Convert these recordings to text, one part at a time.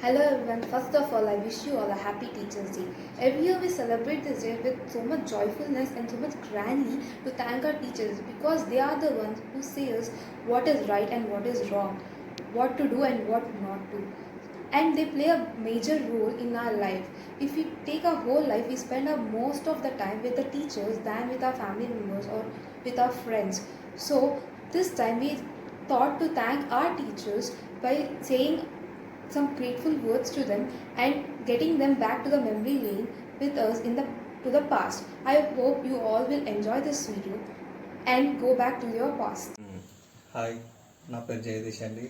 Hello everyone, first of all I wish you all a happy Teachers Day. Every year we celebrate this day with so much joyfulness and so much grandly to thank our teachers because they are the ones who say us what is right and what is wrong, what to do and what not to. And they play a major role in our life. If we take our whole life, we spend our most of the time with the teachers than with our family members or with our friends. So this time we thought to thank our teachers by saying some grateful words to them and getting them back to the memory lane with us in the past. I hope you all will enjoy this video and go back to your past. Hi, నా పేరు జగదీష్ అండి.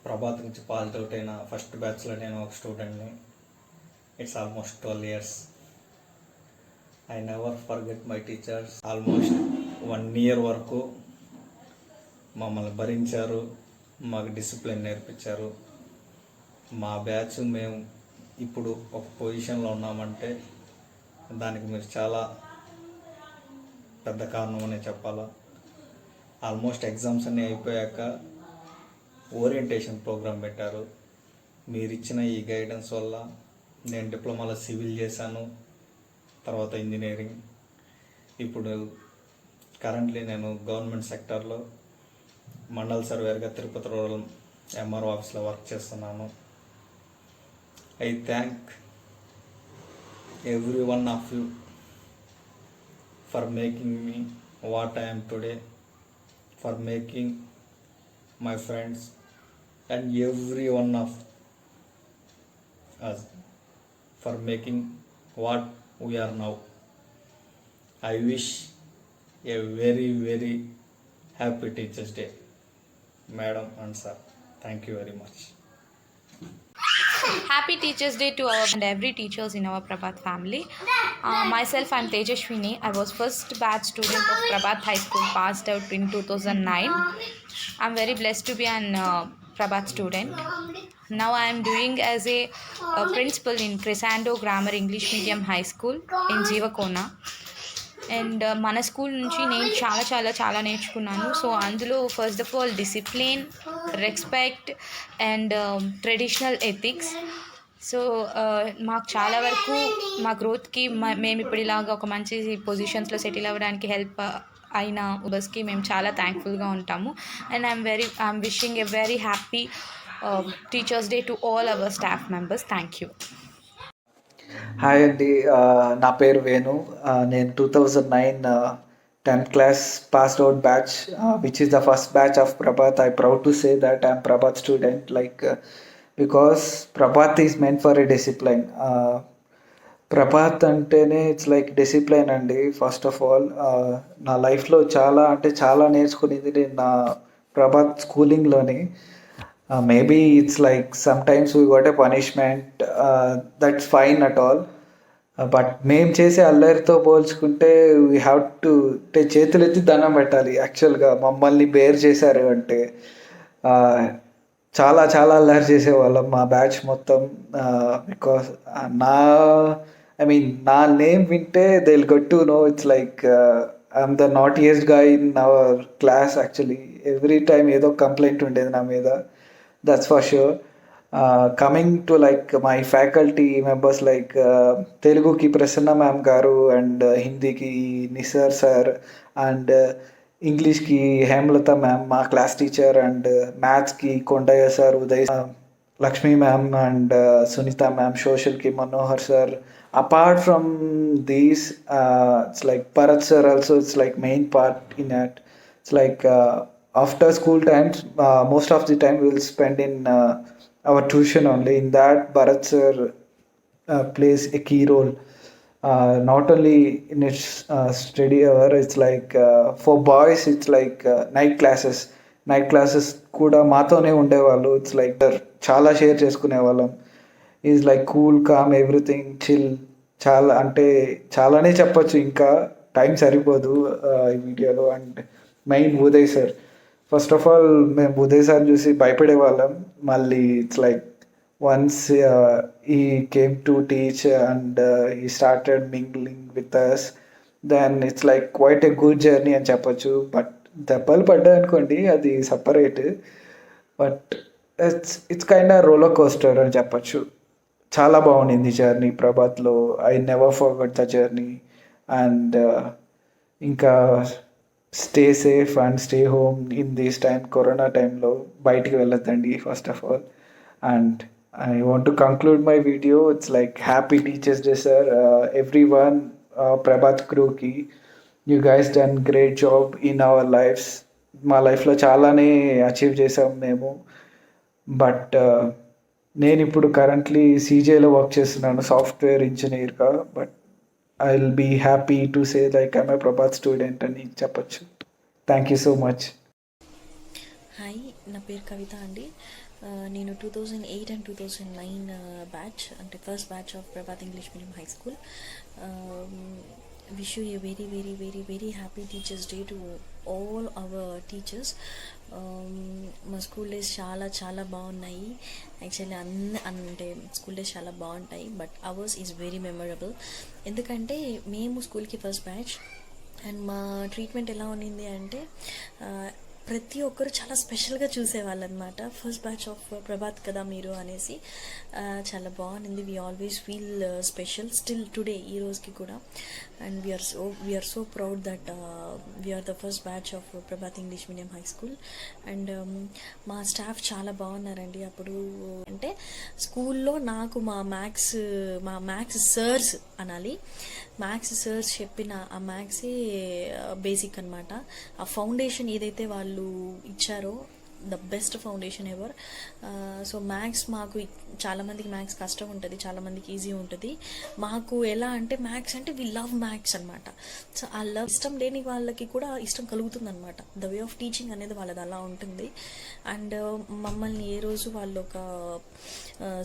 ప్రభాత్ నుంచి pass out అయిన first బ్యాచ్లో నేను ఒక స్టూడెంట్ని. It's almost 12 years. I never forget my teachers. Almost 1 year వరకు మమ్మల్ని భరించారు, మాకు డిసిప్లిన్ నేర్పించారు. మా బ్యాచ్ మేము ఇప్పుడు ఒక పొజిషన్లో ఉన్నామంటే దానికి మీరు చాలా పెద్ద కారణం అనే చెప్పాలా. ఆల్మోస్ట్ ఎగ్జామ్స్ అన్నీ అయిపోయాక ఓరియంటేషన్ ప్రోగ్రామ్ పెట్టారు. మీరు ఇచ్చిన ఈ గైడెన్స్ వల్ల నేను డిప్లొమాలో సివిల్ చేశాను, తర్వాత ఇంజనీరింగ్. ఇప్పుడు కరెంట్లీ నేను గవర్నమెంట్ సెక్టార్లో మండల్ సర్వేర్గా తిరుపతి రూరల్ ఎంఆర్ఓ ఆఫీస్లో వర్క్ చేస్తున్నాను. I thank every one of you for making me what I am today, for making my friends and every one of us for making what we are now. I wish a very, very happy Teachers Day, Madam and Sir. Thank you very much. Happy Teachers Day to our and every teachers in our Prabhat family. Myself, I'm Tejashwini. I was first batch student of Prabhat High School, passed out in 2009. I'm very blessed to be an Prabhat student. Now I am doing as a principal in Crescendo Grammar English Medium High School in Jeevakona. And మన school నుంచి నేను చాలా చాలా చాలా నేర్చుకున్నాను. So అందులో first of all discipline, respect and traditional ethics. So మాకు చాలా వరకు మా గ్రోత్కి మేము ఇప్పుడు ఇలాగ ఒక మంచి పొజిషన్స్లో సెటిల్ అవ్వడానికి హెల్ప్ అయిన బస్కి మేము చాలా థ్యాంక్ఫుల్గా ఉంటాము. And I'm wishing a very happy teachers day to all our staff members. Thank you. Hi అండి, నా పేరు వేణు. నేను 2009 10th class passed out batch, which is the first batch of Prabhat. I proud to say that I'm Prabhat student, because Prabhat is meant for a discipline. Prabhat అంటేనే it's like discipline అండి. First of all నా లైఫ్లో చాలా అంటే చాలా నేర్చుకునేది నేను నా Prabhat స్కూలింగ్లోని. Maybe it's like sometimes we got a punishment, that's fine at all. But మేము చేసే అల్లరితో పోల్చుకుంటే వీ హ్యావ్ టు చేతులు ఎత్తి దండం పెట్టాలి. యాక్చువల్గా మమ్మల్ని బేర్ చేశారు అంటే చాలా చాలా అల్లరి చేసేవాళ్ళం మా బ్యాచ్ మొత్తం. బికాస్ నా నేమ్ వింటే they will get to know it's like I'm the naughtiest guy in our class. Actually every time ఏదో కంప్లైంట్ ఉండేది నా మీద. That's for sure. Coming to like my faculty members, like Telugu ki Prasanna ma'am garu, and Hindi ki Nisar sir, and English ki Hemlata ma'am, my class teacher, and maths ki Kondaya sir, Uday, Lakshmi ma'am, and Sunita ma'am, social ki Manohar sir. Apart from these, it's like Bharat sir also, it's like main part in it. It's like after school times, most of the time we will spend in our tuition only. In that, Bharat sir plays a key role. Not only in its study hour, it's like for boys, it's like night classes. Night classes kuda మాతోనే ఉండేవాళ్ళు. It's like చాలా share చేసుకునే వాళ్ళం. Is like cool, calm, everything chill. చాలా అంటే చాలానే చెప్పచ్చు, ఇంకా టైం సరిపోదు ఈ వీడియోలో. And main Uday sir. First of all మేము ఉదయ్ సార్ చూసి భయపడేవాళ్ళం. మళ్ళీ it's like once he came to teach and he started mingling with us, then it's like quite a good journey అని చెప్పొచ్చు. బట్ దెబ్బలు పడ్డాయి అనుకోండి, అది separate. But it's kind roller coaster అని చెప్పచ్చు. చాలా బాగుండింది journey ప్రభాత్లో. I never forgot the journey. And ఇంకా stay safe and stay home in this time, corona టైంలో బయటికి వెళ్ళొద్దండి first of all. And I want to conclude my video. It's like happy teachers day sir every one, Prabhat క్రూకి. You guys done great job in our lifes. మా లైఫ్లో చాలానే achieve చేసాం మేము. But నేను ఇప్పుడు కరెంట్లీ సీజేలో వర్క్ చేస్తున్నాను సాఫ్ట్వేర్ ఇంజనీర్గా. But I will be happy to say like I'm a Prabhat student అని చెప్పచ్చు. Thank you so much. Hi, నా పేరు కవిత అండి. నేను 2008 అండ్ 2009 బ్యాచ్, అంటే first batch of Prabhat English medium high school. Wish you a very very very very happy teachers day to all hour teachers. మా school days చాలా చాలా బాగున్నాయి. యాక్చువల్లీ అంటే స్కూల్ డేస్ చాలా బాగుంటాయి, but hours is very memorable. ఎందుకంటే మేము స్కూల్కి ఫస్ట్ బ్యాచ్ అండ్ మా ట్రీట్మెంట్ ఎలా ఉండింది అంటే ప్రతి ఒక్కరు చాలా స్పెషల్గా చూసేవాళ్ళు అనమాట. ఫస్ట్ బ్యాచ్ ఆఫ్ ప్రభాత్ కదా మీరు అనేసి చాలా బాగుంది. We always feel special still today, ఈ రోజుకి కూడా. And we're so proud that we're the first batch of Prabhat English medium high school. And మా స్టాఫ్ చాలా బాగున్నారండి. అప్పుడు అంటే స్కూల్లో నాకు మా మ్యాథ్స్ సర్స్ అనాలి, మ్యాథ్స్ సర్స్ చెప్పిన ఆ మ్యాథ్సే బేసిక్ అనమాట. ఆ ఫౌండేషన్ ఏదైతే వాళ్ళు ఇచ్చారో, the best foundation ever. So maths మాకు చాలామందికి మ్యాథ్స్ కష్టం ఉంటుంది, చాలామందికి ఈజీ ఉంటుంది. మాకు ఎలా అంటే మ్యాథ్స్ అంటే వి లవ్ మ్యాథ్స్ అనమాట. సో ఆ లవ్ ఇష్టం లేని వాళ్ళకి కూడా ఇష్టం కలుగుతుంది అనమాట. ద వే ఆఫ్ టీచింగ్ అనేది వాళ్ళది అలా ఉంటుంది. అండ్ మమ్మల్ని ఏ రోజు వాళ్ళు ఒక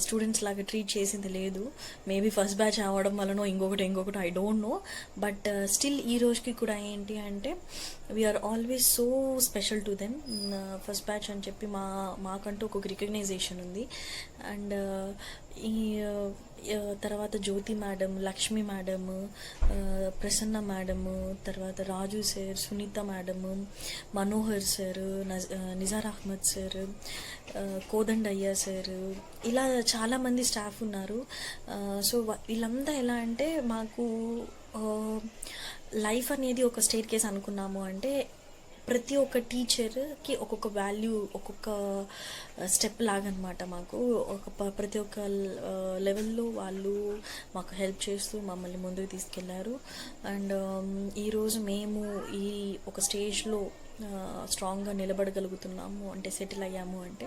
స్టూడెంట్స్ లాగా ట్రీట్ చేసింది లేదు. మేబీ ఫస్ట్ బ్యాచ్ అవ్వడం వలనో ఇంకొకటి I don't know. But still ఈ రోజుకి కూడా ఏంటి అంటే we are always so special to them. First batch అని చెప్పి మాకంటూ ఒక రికగ్నైజేషన్ ఉంది. అండ్ ఈ తర్వాత Jyothi madam, Lakshmi madam, Prasanna madam, తర్వాత Raju sir, Sunitha madam, Manohar sir, Nizar Ahmed sir, Kodandayya sir, ఇలా చాలామంది స్టాఫ్ ఉన్నారు. సో వీళ్ళంతా ఎలా అంటే మాకు లైఫ్ అనేది ఒక స్టేట్ కేస్ అనుకున్నాము అంటే ప్రతి ఒక్క టీచర్కి ఒక్కొక్క వాల్యూ, ఒక్కొక్క స్టెప్ లాగా అనమాట. మాకు ప్రతి ఒక్క లెవెల్లో వాళ్ళు మాకు హెల్ప్ చేస్తూ మమ్మల్ని ముందుకు తీసుకెళ్లారు. అండ్ ఈరోజు మేము ఈ ఒక స్టేజ్లో స్ట్రాంగ్గా నిలబడగలుగుతున్నాము అంటే, సెటిల్ అయ్యాము అంటే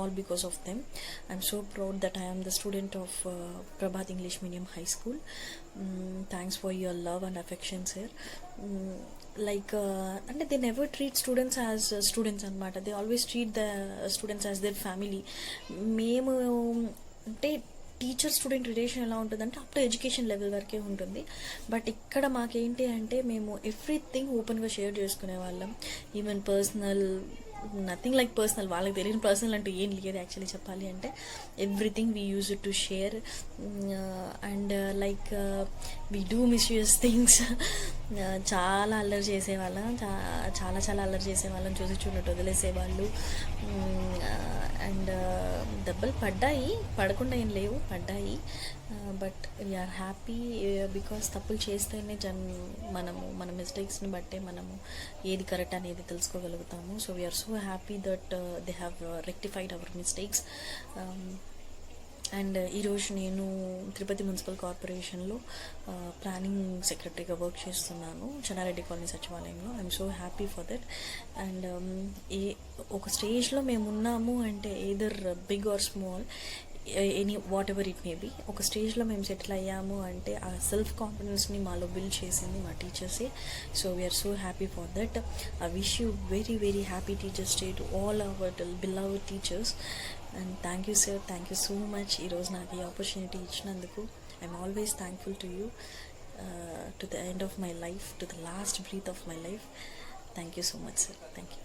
all because of them. I'm so proud that I'm the student of Prabhat English medium high school. Thanks for your love and affection sir. Like అంటే they never treat students as students అనమాట. They always treat the students as their family. మేము అంటే teacher student relation ఎలా ఉంటుందంటే up to education level వరకే ఉంటుంది. But ఇక్కడ మాకేంటి అంటే మేము ఎవ్రీథింగ్ ఓపెన్గా షేర్ చేసుకునే వాళ్ళం. Even personal, nothing like personal, వాళ్ళకి తెలియని పర్సనల్ అంటూ ఏం లేదు యాక్చువల్లీ చెప్పాలి అంటే. Everything we use to share. And like we do misuse things. చాలా అల్లరి చేసేవాళ్ళం, చాలా అల్లరి చేసేవాళ్ళం, చూసినట్టు వదిలేసేవాళ్ళు. అండ్ దెబ్బలు పడ్డాయి, పడకుండా ఏం లేవు, పడ్డాయి. బట్ వీఆర్ హ్యాపీ బికాస్ తప్పులు చేస్తేనే మన మిస్టేక్స్ని బట్టే మనము ఏది కరెక్ట్ అనేది తెలుసుకోగలుగుతాము. So we are so happy that they have rectified our mistakes. And ఈరోజు నేను తిరుపతి మున్సిపల్ కార్పొరేషన్లో ప్లానింగ్ సెక్రటరీగా వర్క్ చేస్తున్నాను, చెన్నారెడ్డి కాలనీ సచివాలయంలో. I'm so happy for that. And ఒక స్టేజ్లో మేము ఉన్నాము అంటే either big or small, whatever it may be, ఒక స్టేజ్లో మేము సెటిల్ అయ్యాము అంటే ఆ సెల్ఫ్ కాన్ఫిడెన్స్ని మాలో బిల్డ్ చేసింది మా టీచర్సే. So we are so happy for that. I wish you very very happy teachers day to all our beloved teachers. And thank you sir, thank you so much ఈరోజు నాకు ఈ ఆపర్చునిటీ ఇచ్చినందుకు. I'm always thankful to you to the end of my life, to the last breath of my life. Thank you so much sir, thank you.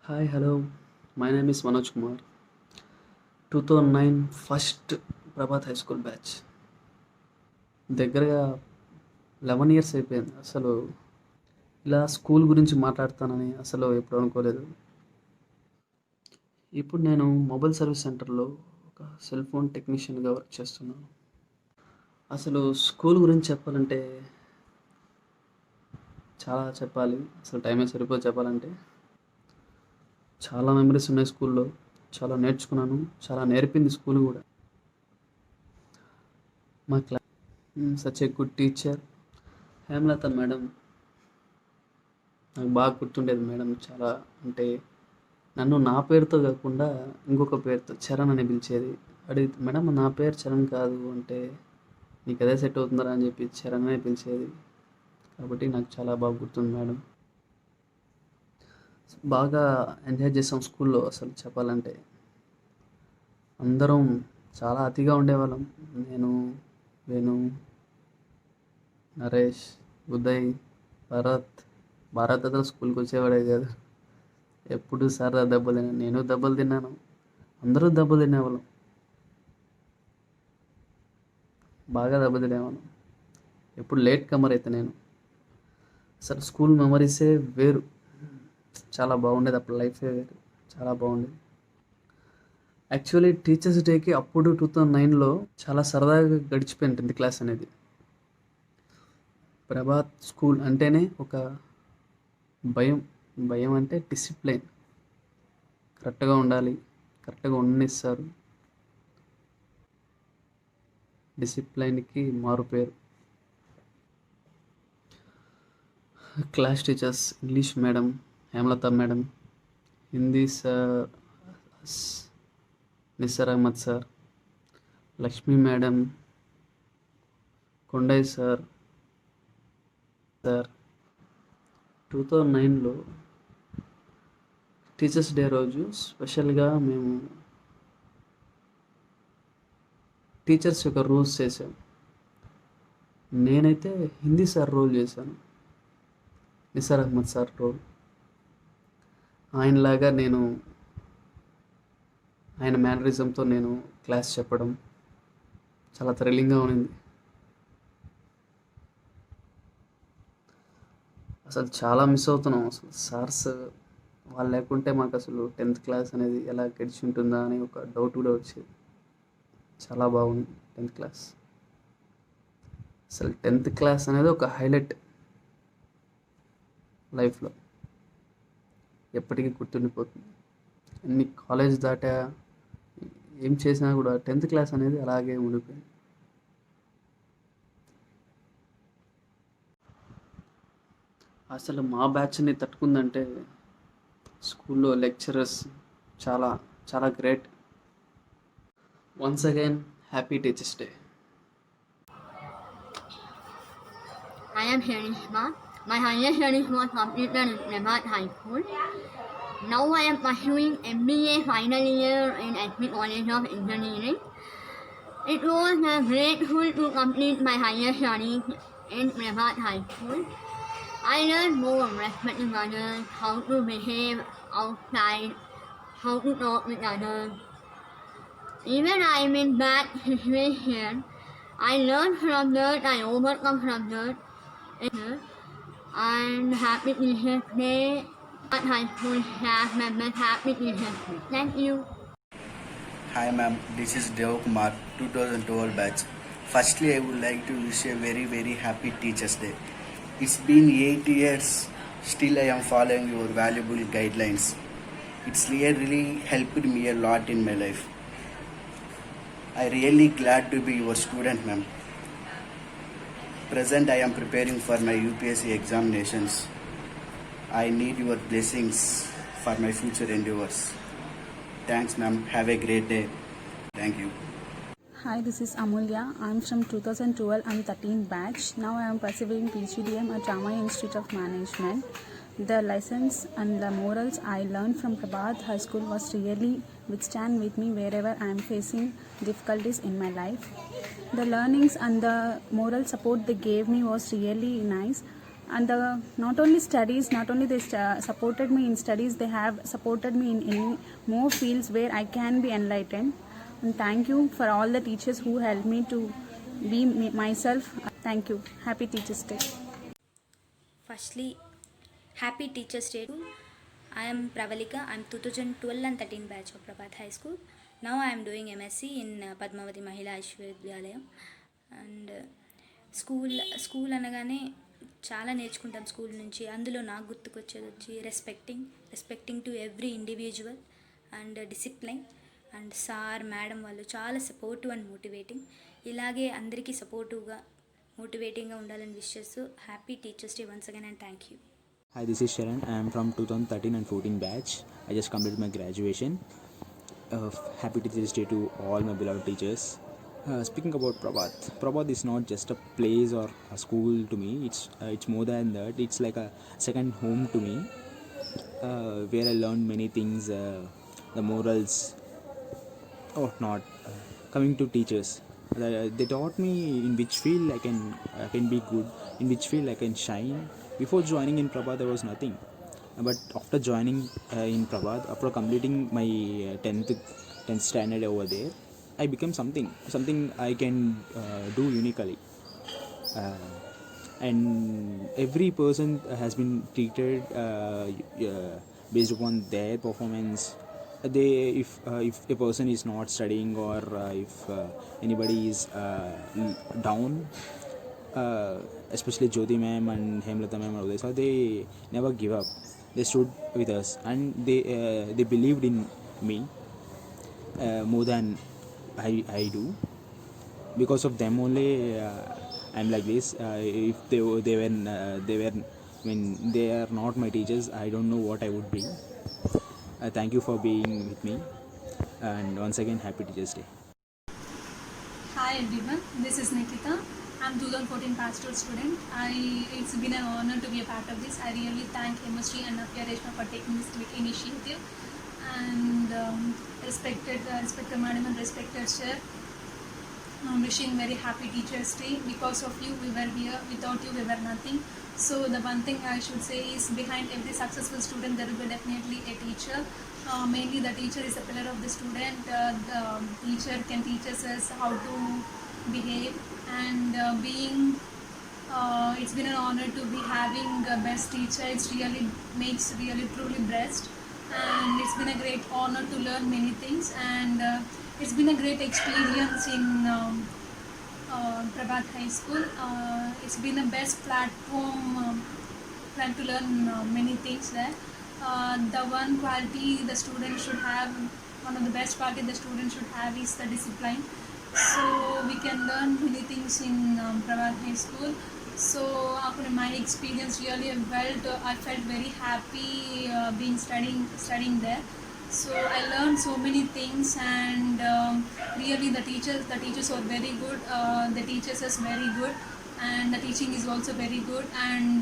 Hi, hello, my name is Manoj Kumar. 2009 first Prabhat high school batch. దగ్గరగా 11 years అయిపోయింది. అసలు ఇలా school గురించి మాట్లాడతానని అసలు ఎప్పుడు అనుకోలేదు. ఇప్పుడు నేను మొబైల్ సర్వీస్ సెంటర్లో ఒక సెల్ ఫోన్ టెక్నీషియన్గా వర్క్ చేస్తున్నాను. అసలు స్కూల్ గురించి చెప్పాలంటే చాలా చెప్పాలి. అసలు టైమే సరిపోదు చెప్పాలంటే. చాలా మెమరీస్ ఉన్నాయి స్కూల్లో. చాలా నేర్చుకున్నాను. చాలా నేర్పింది స్కూల్ కూడా. మా such a good teacher Hemalatha madam. నాకు బాగా గుర్తుండేది మేడం. చాలా అంటే నన్ను నా పేరుతో కాకుండా ఇంకొక పేరుతో చరణ్ అని పిలిచేది. అడిగితే మేడం నా పేరు చరణ్ కాదు అంటే నీకు అదే సెట్ అవుతుందా అని చెప్పి చరణ్ అనే పిలిచేది. కాబట్టి నాకు చాలా బాగా గుర్తుంది మేడం. బాగా ఎంజాయ్ చేసాం స్కూల్లో అసలు చెప్పాలంటే. అందరం చాలా అతిగా ఉండేవాళ్ళం. నేను, వేణు, నరేష్, ఉదయ్, భరత్. భారత్ అతను స్కూల్కి వచ్చేవాడే కాదు. ఎప్పుడు సార్ దెబ్బలు తిన్నాను, నేను దెబ్బలు తిన్నాను, అందరూ దెబ్బలు తినేవాళ్ళం. బాగా దెబ్బ తినేవాళ్ళం. ఎప్పుడు లేట్ కమర్ అయితే నేను. అసలు స్కూల్ మెమరీసే వేరు. చాలా బాగుండేది అప్పుడు. లైఫే వేరు. చాలా బాగుండేది. యాక్చువల్లీ టీచర్స్ డేకి అప్పుడు 2009లో చాలా సరదాగా గడిచిపోయింది 10th క్లాస్ అనేది. ప్రభాత్ స్కూల్ అంటేనే ఒక భయం. భయం అంటే డిసిప్లైన్. కరెక్ట్గా ఉండాలి, కరెక్ట్గా ఉండనిస్తారు. డిసిప్లైన్కి మారు పేరు. Class teachers English madam Hemalatha madam, Hindi sir Nissar Ahmed sir, Lakshmi madam, Kondayya sir. 2009లో టీచర్స్ డే రోజు స్పెషల్గా మేము టీచర్స్ యొక్క రూల్స్ చేసాం. నేనైతే హిందీ సార్ రోల్ చేశాను. Nissar Ahmed sir role. ఆయనలాగా నేను ఆయన మేనరిజంతో నేను క్లాస్ చెప్పడం చాలా థ్రిల్లింగ్గా ఉంది. అసలు చాలా మిస్ అవుతున్నాం. అసలు సార్స్ వాళ్ళు లేకుంటే మాకు అసలు 10th క్లాస్ అనేది ఎలా గడిచి ఉంటుందా అని ఒక డౌట్ కూడా వచ్చేది. చాలా బాగుంది 10th క్లాస్. అసలు 10th క్లాస్ అనేది ఒక హైలైట్ లైఫ్లో. ఎప్పటికీ గుర్తుండిపోతుంది. ఎన్ని కాలేజ్ దాటా ఏం చేసినా కూడా 10th క్లాస్ అనేది అలాగే ఉండిపోయింది. అసలు మా బ్యాచ్ని తట్టుకుందంటే స్కూల్లో లెక్చరర్స్ చాలా చాలా great. Once again happy teachers day. I am Sharishma. My higher studies was completed in Prabhat High School. Now I am pursuing MBA final year in HP College of Engineering. It was grateful to complete my higher studies in Prabhat High School. I learned more respecting others, how to behave outside, how to talk with others. Even I am in bad situation, I learned from that, I overcome from that. And happy Teachers Day. High school staff members, happy Teachers Day. Thank you. Hi ma'am, this is Dev Kumar, 2012 batch. Firstly, I would like to wish a very very happy Teachers Day. It's been 8 years, still I am following your valuable guidelines. It's really helped me a lot in my life. I really glad to be your student ma'am. Present I am preparing for my UPSC examinations. I need your blessings for my future endeavors. Thanks ma'am, have a great day. Thank you. Hi, this is Amulya. I'm from 2012 and 13th batch. Now I am pursuing PGDM at Ramaya Institute of Management. The lessons and the morals I learned from Prabhat High School was really withstand with me wherever I am facing difficulties in my life. The learnings and the moral support they gave me was really nice. And not only studies, not only they supported me in studies, they have supported me in more fields where I can be enlightened. And thank you for all the teachers who helped me to be myself. Thank you. Happy Teachers Day. Firstly, Happy Teachers Day. I am Pravalika. I am 2012 and 13 batch of Prabhat High School. Now I am doing MSc in Padmavati Mahila Vishwavidyalaya. And school అనగానే చాలా నేర్చుకుంటాం school నుంచి. అందులో నాకు గుర్తుకొచ్చేది వచ్చి respecting to every individual and discipline and sir madam వాళ్ళు చాలా supportive and motivating. ఇలాగే అందరికీ సపోర్టివ్గా మోటివేటింగ్గా ఉండాలని విష్ చేస్తూ happy teachers day once again and thank you. Hi, this is Sharan. I am from 2013 and 14 batch. I just completed my graduation. Happy Teachers Day to all my beloved teachers. Speaking about Prabhat is not just a place or a school to me. It's more than that. It's like a second home to me, where I learned many things, the morals. Coming to teachers, they taught me in which field I can be good, in which field I can shine. Before joining in Prabhat, there was nothing. But after joining in Prabhat, after completing my 10th standard over there, I became something I can do uniquely. And every person has been treated based upon their performance. If a person is not studying or if anybody is down, especially Jyoti ma'am and Hemlata ma'am and others, so they never give up. They stood with us and they believed in me more than I do. Because of them only I'm like this. If they were when they are not my teachers, I don't know what I would be. Thank you for being with me, and once again happy Teachers Day. Hi everyone, this is Nikita. I'm 2014 pastoral student. It's been an honor to be a part of this. I really thank MSG and Navya Reshma for taking this big initiative. And respected madam and respected sir, I'm wishing very happy Teachers Day. Because of you we were here. Without you we were nothing. So the one thing I should say is behind every successful student there will be definitely a teacher. Mainly the teacher is the pillar of the student. The teacher can teach us how to behave and it's been an honor to be having a best teacher. It's really makes really truly blessed, and it's been a great honor to learn many things, and it's been a great experience in Prabhat High School. It's been the best platform to learn many things there. The one quality the student should have, one of the best quality the student should have is the discipline. So we can learn many things in Prabhat High School. So after my experience, really I felt very happy being studying there. So I learned so many things, and really the teachers were very good. The teachers is very good, and the teaching is also very good, and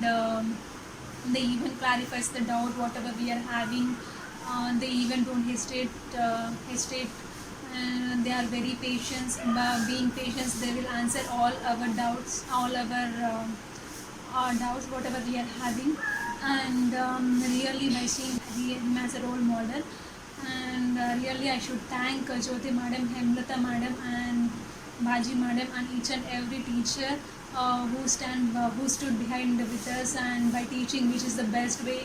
they even clarifies the doubt whatever we are having. They even don't hesitate. They are very patient. Being patient, they will answer all our doubts, whatever we are having. And really by seeing him as a role model. And really I should thank Jyoti madam, Hemlata madam and Baji madam and each and every teacher who stood behind with us and by teaching which is the best way,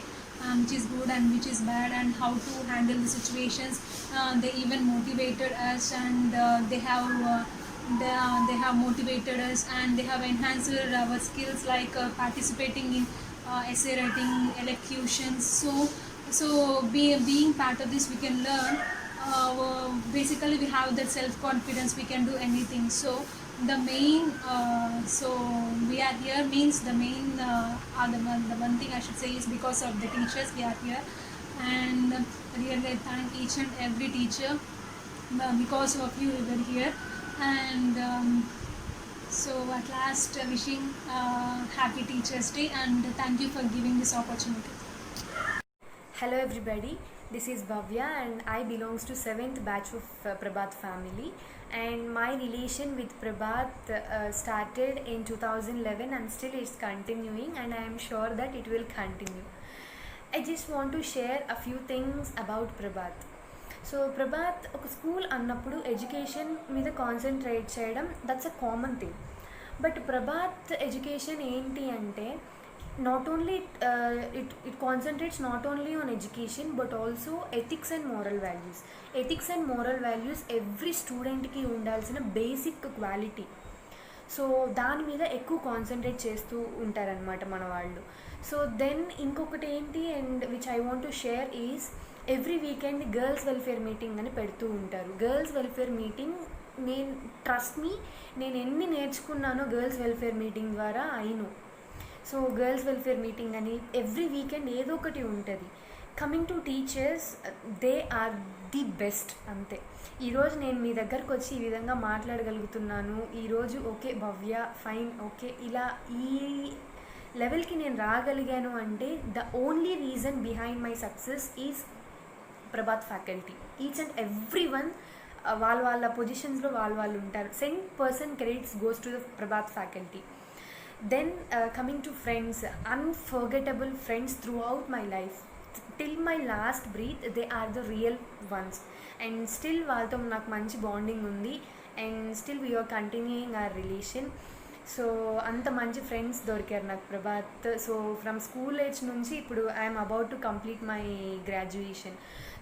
which is good and which is bad, and how to handle the situations. They even motivated us, and they have motivated us, and they have enhanced our skills like participating in essay writing, elocutions. So being part of this we can learn. Basically we have that self-confidence, we can do anything. So the main so we are here means the main the one thing I should say is because of the teachers we are here. And really I thank each and every teacher. Because of you we were here. And so at last wishing happy Teachers Day, and thank you for giving this opportunity. Hello everybody, this is Bhavya and I belongs to 7th batch of Prabhat family, and my relation with Prabhat started in 2011 and still it's continuing, and I am sure that it will continue. I just want to share a few things about Prabhat. So Prabhat ఒక school అన్నప్పుడు education మీద concentrate చేయడం that's a common thing. But Prabhat education ఏంటి అంటే not only it concentrates not only on education but also ethics and moral values. Ethics and moral values every స్టూడెంట్కి ఉండాల్సిన basic quality. So దాని మీద ఎక్కువ కాన్సన్ట్రేట్ చేస్తూ ఉంటారనమాట మన వాళ్ళు. సో దెన్ ఇంకొకటి ఏంటి and which I want to share is every weekend girls welfare meeting అని పెడుతూ ఉంటారు. గర్ల్స్ వెల్ఫేర్ మీటింగ్ నేను ట్రస్ట్ మీ, నేను ఎన్ని నేర్చుకున్నానో గర్ల్స్ వెల్ఫేర్ మీటింగ్ ద్వారా అయినో. సో గర్ల్స్ వెల్ఫేర్ మీటింగ్ అని ఎవ్రీ వీకెండ్ ఏదో ఒకటి ఉంటుంది. Coming to teachers, they are the best. అంతే. ఈరోజు నేను మీ దగ్గరకు వచ్చి ఈ విధంగా మాట్లాడగలుగుతున్నాను. ఈరోజు ఓకే భవ్య ఫైన్, ఓకే ఇలా ఈ లెవెల్కి నేను రాగలిగాను అంటే the only reason behind my success is Prabhat faculty. Each and every one వాళ్ళ పొజిషన్స్లో వాళ్ళు ఉంటారు. 10% credits goes to the Prabhat faculty. Then coming to friends, unforgettable friends throughout my life. Till my last breath, they are the real ones. And still వాళ్ళతో నాకు మంచి bonding ఉంది. And still we are continuing our relation. So అంత మంచి friends దొరికారు నాకు Prabhat. So from school age నుంచి ఇప్పుడు I'm about to complete my graduation.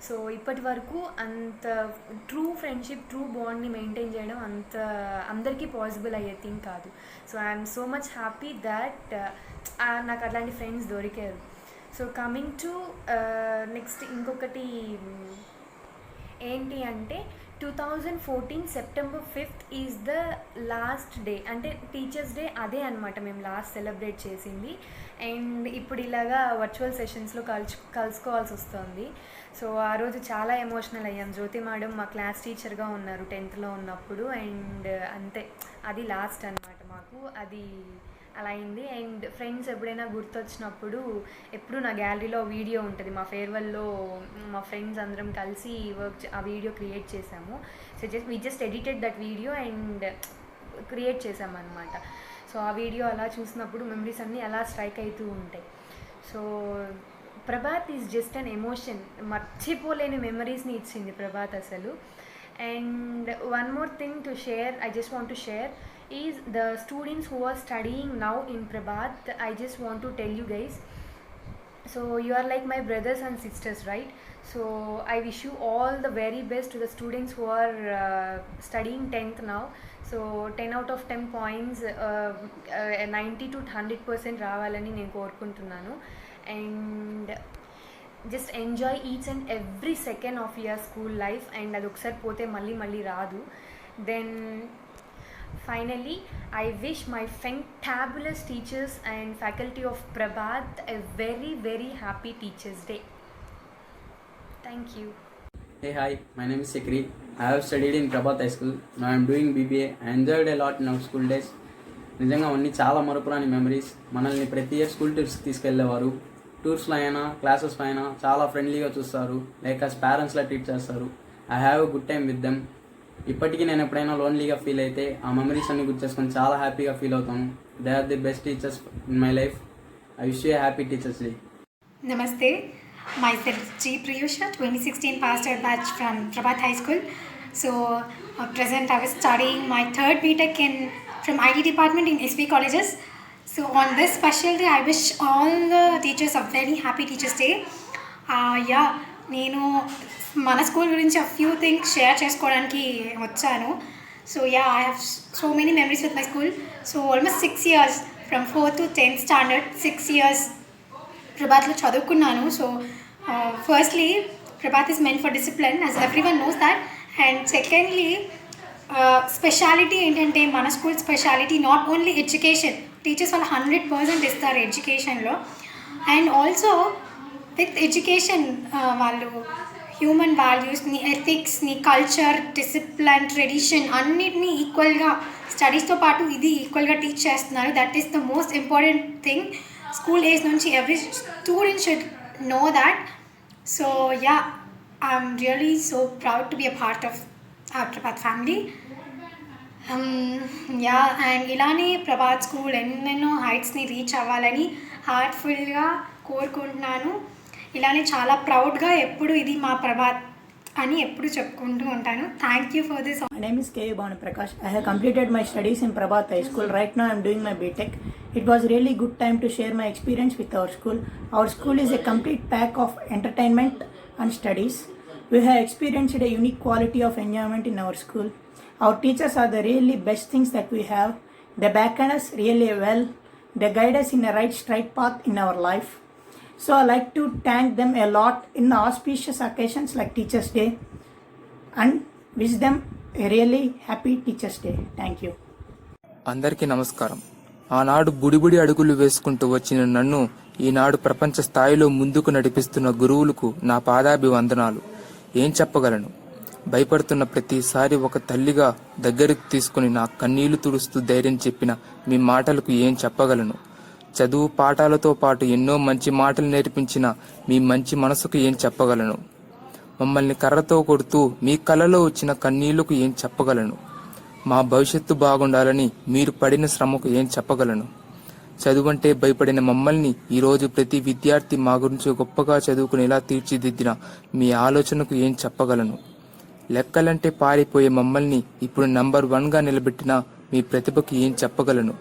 So ఇప్పటి వరకు అంత ట్రూ ఫ్రెండ్షిప్, ట్రూ బాండ్ని మెయింటైన్ చేయడం అంత అందరికీ పాసిబుల్ అయ్యే థింగ్ కాదు. So I'm so much happy that నాకు అట్లాంటి ఫ్రెండ్స్ దొరికారు. సో కమింగ్ టు నెక్స్ట్ ఇంకొకటి ఏంటి అంటే 2014 September 5th is the last day, అంటే టీచర్స్ డే అదే అనమాట మేము లాస్ట్ సెలబ్రేట్ చేసింది. అండ్ ఇప్పుడు ఇలాగా వర్చువల్ సెషన్స్లో కలుసుకోవాల్సి వస్తుంది. సో ఆ రోజు చాలా ఎమోషనల్ అయ్యాం. జ్యోతి మేడం మా క్లాస్ టీచర్గా ఉన్నారు 10th ఉన్నప్పుడు. అండ్ అంతే, అది లాస్ట్ అనమాట మాకు, అది అలా అయింది. అండ్ ఫ్రెండ్స్ ఎప్పుడైనా గుర్తొచ్చినప్పుడు ఎప్పుడు నా గ్యాలరీలో వీడియో ఉంటుంది. మా ఫేర్వెల్లో మా ఫ్రెండ్స్ అందరం కలిసి ఆ వీడియో క్రియేట్ చేసాము. So we just edited that video and create చేసామన్నమాట. సో ఆ వీడియో అలా చూసినప్పుడు మెమరీస్ అన్నీ అలా స్ట్రైక్ అవుతూ ఉంటాయి. So Prabhat is just an emotion. మర్చిపోలేని మెమరీస్ని ఇచ్చింది ప్రభాత్ అసలు. And one more thing to share, I just want to share is the students who are studying now in Prabhat. I just want to tell you guys, so you are like my brothers and sisters, right? So I wish you all the very best to the students who are studying 10th now. So 10 out of 10 points, 90 to 100% రావాలని నేను కోరుకుంటున్నాను. And just enjoy each and every second of your school life. And అది ఒకసారి పోతే మళ్ళీ రాదు. Then finally, I wish my fantabulous teachers and faculty of Prabhat a very, very happy Teachers' Day. Thank you. Hey, hi, my name is Sikri. I have studied in Prabhat High School. Now I am doing BBA. I enjoyed a lot in our school days. నిజంగా అవన్నీ చాలా మరపురాని memories. మనల్ని ప్రతి year school ట్రిప్స్కి తీసుకెళ్ళేవారు. టూర్స్లో అయినా క్లాసెస్లో అయినా చాలా ఫ్రెండ్లీగా చూస్తారు, లైక్ అస్ పేరెంట్స్లా ట్రీట్ చేస్తారు. I have a good time with them. ఇప్పటికీ నేను ఎప్పుడైనా లోన్లీగా ఫీల్ అయితే ఆ మెమరీస్ అన్ని గుర్తు చేసుకొని చాలా హ్యాపీగా ఫీల్ అవుతాను. They are the best teachers in my life. I wish you a happy teachers day. Namaste. Myself G. Priyusha, 2016 passed out batch from Prabhat High School. So present I was studying my third BTech from IT department in SV colleges. So on this special day, I wish all the teachers a very happy Teachers' Day. నేను మన school గురించి a few things share చేసుకోవడానికి వచ్చాను. So I have so many memories with my school. So almost 6 years from 4th to 10th standard, 6 years ప్రభాత్లో చదువుకున్నాను. So firstly Prabhat is men for discipline, as everyone knows that. And secondly speciality ఏంటంటే మన school speciality not only education, teachers వాళ్ళు 100% ఇస్తారు ఎడ్యుకేషన్లో. And also with education వాళ్ళు human వాల్యూస్ని, ఎథిక్స్ని, culture, discipline, tradition అన్నిటినీ ఈక్వల్గా స్టడీస్తో పాటు ఇది ఈక్వల్గా టీచ్ చేస్తున్నారు. That is the most important thing. School age నుంచి every student should know that. So I'm really so proud to be a part of Prabhat family. And ఇలానే ప్రభాత్ స్కూల్ ఎన్నెన్నో హైట్స్ని రీచ్ అవ్వాలని హార్ట్ఫుల్గా కోరుకుంటున్నాను. ఇలానే చాలా ప్రౌడ్గా ఎప్పుడు ఇది మా ప్రభాత్ అని ఎప్పుడు చెప్పుకుంటూ ఉంటాను. Thank you for this. My name is K. Bhavani Prakash. I have completed my studies in Prabhat High School. Right now I am doing my BTech. It was really good time to share my experience with our school. Our school is a complete pack of entertainment and studies. We have experienced a unique quality of enjoyment in our school. Our teachers are the really best things that we have. They back us really well. They guide us in a right straight path in our life. So I like to thank them a lot in the auspicious occasions like Teachers Day and wish them a really happy Teachers Day. Thank you. అందరికీ నమస్కారం. ఆనాడు బుడిబుడి అడుగులు వేసుకుంటూ వచ్చిన నన్ను ఈనాడు ప్రపంచ స్థాయిలో ముందుకు నడిపిస్తున్న గురువులకు నా పాదాభివందనాలు. ఏం చెప్పగలను? భయపడుతున్న ప్రతిసారి ఒక తల్లిగా దగ్గరకు తీసుకుని నా కన్నీళ్లు తుడుస్తూ ధైర్యం చెప్పిన మీ మాటలకు ఏం చెప్పగలను? చదువు పాఠాలతో పాటు ఎన్నో మంచి మాటలు నేర్పించిన మీ మంచి మనసుకు ఏం చెప్పగలను? మమ్మల్ని కర్రతో కొడుతూ మీ కళ్ళలో వచ్చిన కన్నీళ్లకు ఏం చెప్పగలను? మా భవిష్యత్తు బాగుండాలని మీరు పడిన శ్రమకు ఏం చెప్పగలను? చదువంటే భయపడిన మమ్మల్ని ఈరోజు ప్రతి విద్యార్థి మా గురించి గొప్పగా చదువుకునేలా తీర్చిదిద్దిన మీ ఆలోచనకు ఏం చెప్పగలను? లెక్కలంటే పారిపోయే మమ్మల్ని ఇప్పుడు నంబర్ 1గా నిలబెట్టిన మీ ప్రతిభకి ఏం చెప్పగలను?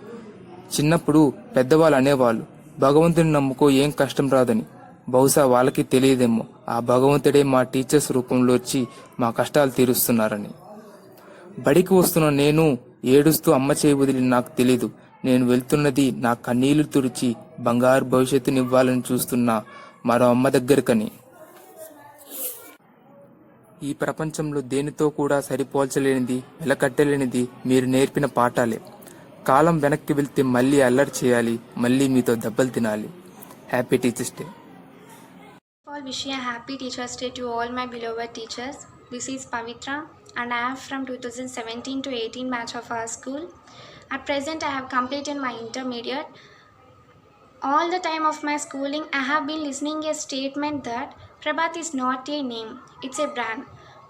చిన్నప్పుడు పెద్దవాళ్ళు అనేవాళ్ళు, భగవంతుని నమ్ముకో ఏం కష్టం రాదని. బహుశా వాళ్ళకి తెలియదేమో ఆ భగవంతుడే మా టీచర్స్ రూపంలో వచ్చి మా కష్టాలు తీరుస్తున్నారని. బడికి వస్తున్న నేను ఏడుస్తూ అమ్మ చేయి వదిలి నాకు తెలీదు. నేను వెళ్తున్నది నా కన్నీళ్లు తుడిచి బంగారు భవిష్యత్తునివ్వాలని చూస్తున్న మరో అమ్మ దగ్గరకని. ఈ ప్రపంచంలో దేనితో కూడా సరిపోల్చలేనిది, వెలకట్టలేనిది మీరు నేర్పిన పాఠాలే. కాలం వెనక్కి వెళ్తే మళ్ళీ అల్లరి చేయాలి, మళ్ళీ మీతో దెబ్బలు తినాలి. Happy teachers day. All wishing a happy Teachers Day to all my beloved teachers. This is Pavitra and I am from 2017 to 18 batch of our school. At present I have completed my intermediate. All the time of my schooling I have been listening a statement that Prabhat is not a name, it's a brand.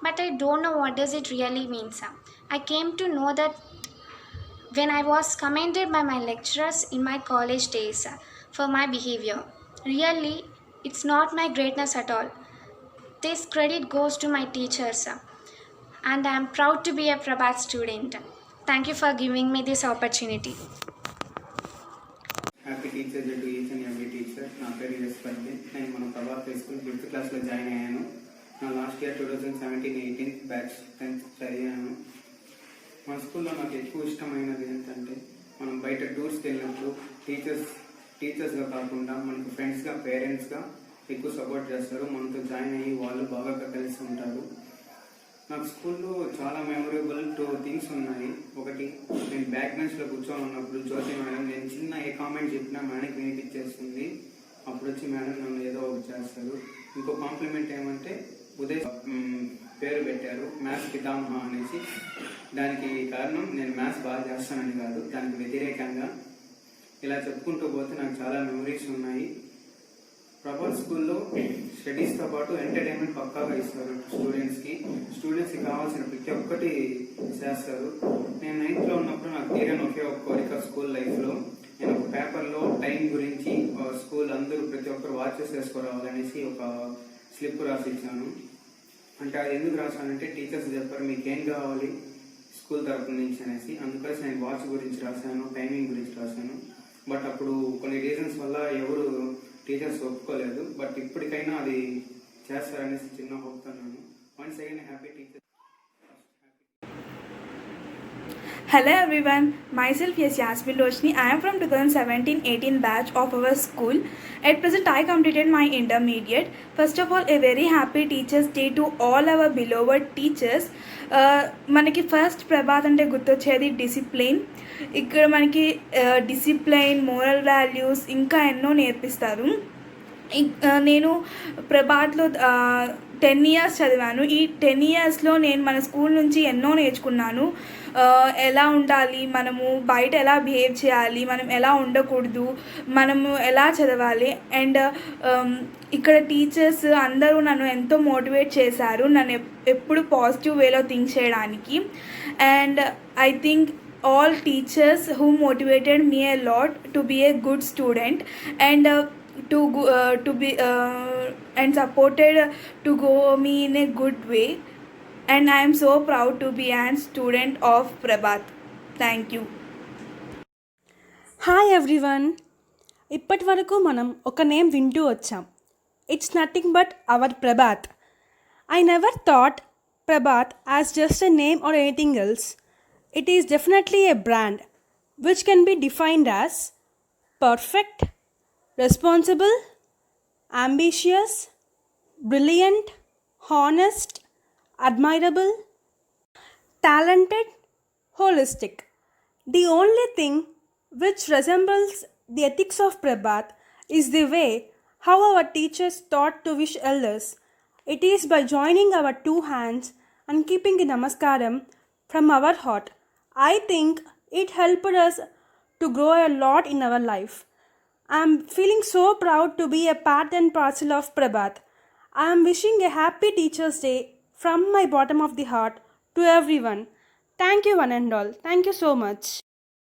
But I don't know what does it really mean. I came to know that when I was commended by my lecturers in my college days for my behavior. Really, it's not my greatness at all. This credit goes to my teachers and I am proud to be a Prabhat student. Thank you for giving me this opportunity. Happy teacher day to each and every teacher. నా పేరు యశ్వంత్. నేను మన Prabhat high school 5th క్లాస్లో join అయ్యాను. నా last year 2017-18 batch 10th చదివాను. మన స్కూల్లో నాకు ఎక్కువ ఇష్టమైనది ఏంటంటే మనం బయట టూర్స్కి వెళ్ళినప్పుడు టీచర్స్గా కాకుండా మనకు ఫ్రెండ్స్గా, పేరెంట్స్గా ఎక్కువ సపోర్ట్ చేస్తారు. మనతో జాయిన్ అయ్యి వాళ్ళు బాగా కలిసి ఉంటారు. నాకు స్కూల్లో చాలా మెమొరబుల్ 2 థింగ్స్ ఉన్నాయి. ఒకటి, నేను బ్యాక్ బెంచ్లో కూర్చొని ఉన్నప్పుడు జ్యోతి మేడం నేను చిన్న ఏ కామెంట్ చెప్పినా మేడంకి వినిపించేస్తుంది. అప్పుడు వచ్చి మేడం నన్ను ఏదో ఒకటి చేస్తారు. ఇంకో కాంప్లిమెంట్ ఏమంటే ఉదయ్ పేరు పెట్టారు మ్యాథ్స్ పితామహ అనేసి. దానికి కారణం నేను మ్యాథ్స్ బాగా చేస్తానని కాదు, దానికి వ్యతిరేకంగా. ఇలా చెప్పుకుంటూ పోతే నాకు చాలా మెమరీస్ ఉన్నాయి. ప్రభాత్ స్కూల్లో స్టడీస్తో పాటు ఎంటర్టైన్మెంట్ పక్కాగా ఇస్తారు స్టూడెంట్స్కి కావాల్సిన ప్రతి ఒక్కటి చేస్తారు. నేను 9th ఉన్నప్పుడు నాకు తీరని ఒకే ఒక కోరిక స్కూల్ లైఫ్లో. నేను ఒక పేపర్లో టైం గురించి స్కూల్ అందరూ ప్రతి ఒక్కరు వాచెస్ వేసుకోరావాలనేసి ఒక స్లిప్ రాసి ఇచ్చాను. అంటే అది ఎందుకు రాశానంటే టీచర్స్ చెప్పారు మీకేం కావాలి స్కూల్ తరఫు నుంచి అనేసి. అందుకని నేను వాచ్ గురించి రాశాను, టైమింగ్ గురించి రాశాను. బట్ అప్పుడు కొన్ని రీజన్స్ వల్ల ఎవరు టీచర్స్ ఒప్పుకోలేదు. బట్ ఇప్పటికైనా అది చేస్తారనేసి చిన్న హోప్తో నేను once again happy teacher. Hello everyone, myself is Yasmin Roshni. I am from 2017-18 batch of our school. At present I completed my intermediate. First of all, a very happy Teachers Day to all our beloved teachers. మనకి first Prabhat అంటే గుర్తొచ్చేది discipline. ఇక్కడ మనకి discipline, moral values ఇంకా ఎన్నో నేర్పిస్తారు. నేను ప్రభాత్లో 10 years చదివాను. ఈ 10 yearsలో నేను మన స్కూల్ నుంచి ఎన్నో నేర్చుకున్నాను. ఎలా ఉండాలి, మనము బయట ఎలా బిహేవ్ చేయాలి, మనం ఎలా ఉండకూడదు, మనము ఎలా చదవాలి. అండ్ ఇక్కడ టీచర్స్ అందరూ నన్ను ఎంతో మోటివేట్ చేశారు, నన్ను ఎప్పుడు పాజిటివ్ వేలో థింక్ చేయడానికి. And I think all teachers who motivated me a lot to be a good student. And to be and supported to go me in a good way, and I am so proud to be a student of Prabhat. Thank you. Hi everyone, ఇప్పటి వరకు మనం ఒక name వింటూ వచ్చాం. It's nothing but our Prabhat. I never thought Prabhat as just a name or anything else. It is definitely a brand which can be defined as perfect, responsible, ambitious, brilliant, honest, admirable, talented, holistic. The only thing which resembles the ethics of Prabhat is the way how our teachers taught to wish elders. It is by joining our two hands and keeping a namaskaram from our heart. I think it helped us to grow a lot in our life. I am feeling so proud to be a part and parcel of Prabhat. I am wishing a happy Teachers' Day from my bottom of the heart to everyone. Thank you one and all. Thank you so much.